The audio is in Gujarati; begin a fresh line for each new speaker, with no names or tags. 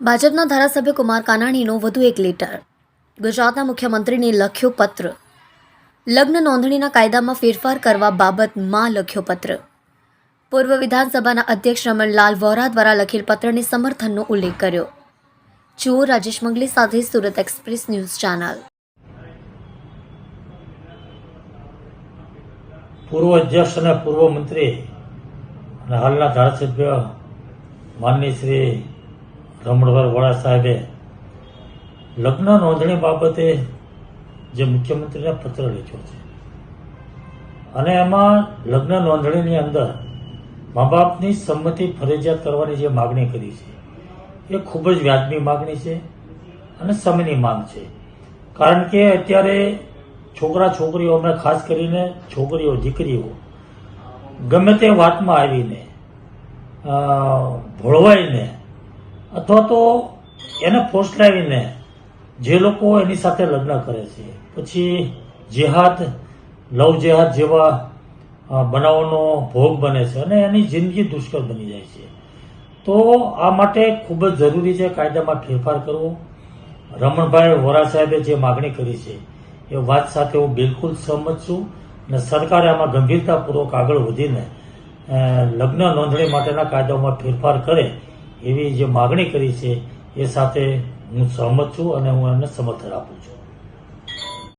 ભાજપના ધારાસભ્ય કુમાર કાનાણીનો વધુ એક લેટર. ગુજરાતના મુખ્યમંત્રીને લખ્યો પત્ર. લગ્ન નોંધણીના કાયદામાં ફેરફાર કરવા બાબતમાં લખ્યો પત્ર. પૂર્વ વિધાનસભાના અધ્યક્ષ રમણલાલ વોરા દ્વારા લખેલ પત્રને સમર્થનનો ઉલ્લેખ કર્યો. જુઓ રાજેશ મંગલી સાથે સુરત એક્સપ્રેસ ન્યૂઝ ચેનલ.
પૂર્વ અધ્યક્ષ અને પૂર્વ મંત્રી અને હાલના ધારાસભ્ય માનનીય શ્રી રમણભાઈ વોરા સાહેબે લગ્ન નોંધણી બાબતે જે મુખ્યમંત્રીને પત્ર લખ્યો છે અને એમાં લગ્ન નોંધણીની અંદર મા બાપની સંમતિ ફરજિયાત કરવાની જે માગણી કરી છે એ ખૂબ જ વ્યાજબી માગણી છે અને સમયની માંગ છે. કારણ કે અત્યારે છોકરા છોકરીઓને ખાસ કરીને છોકરીઓ દીકરીઓ ગમે તે વાતમાં આવીને ભોળવાઈને અથવા તો એને ફોસલાવીને જે લોકો એની સાથે લગ્ન કરે છે પછી જેહાદ લવ જેહાદ જેવા બનાવોનો ભોગ બને છે અને એની જિંદગી દુષ્કર બની જાય છે. તો આ માટે ખૂબ જ જરૂરી છે કાયદામાં ફેરફાર કરવો. રમણભાઈ વોરા સાહેબે જે માગણી કરી છે એ વાત સાથે હું બિલકુલ સહમત છું અને સરકારે આમાં ગંભીરતાપૂર્વક આગળ વધીને લગ્ન નોંધણી માટેના કાયદાઓમાં ફેરફાર કરે એવી જે માગણી કરી છે એ સાથે હું સહમત છું અને હું એમને સમર્થન આપું છું.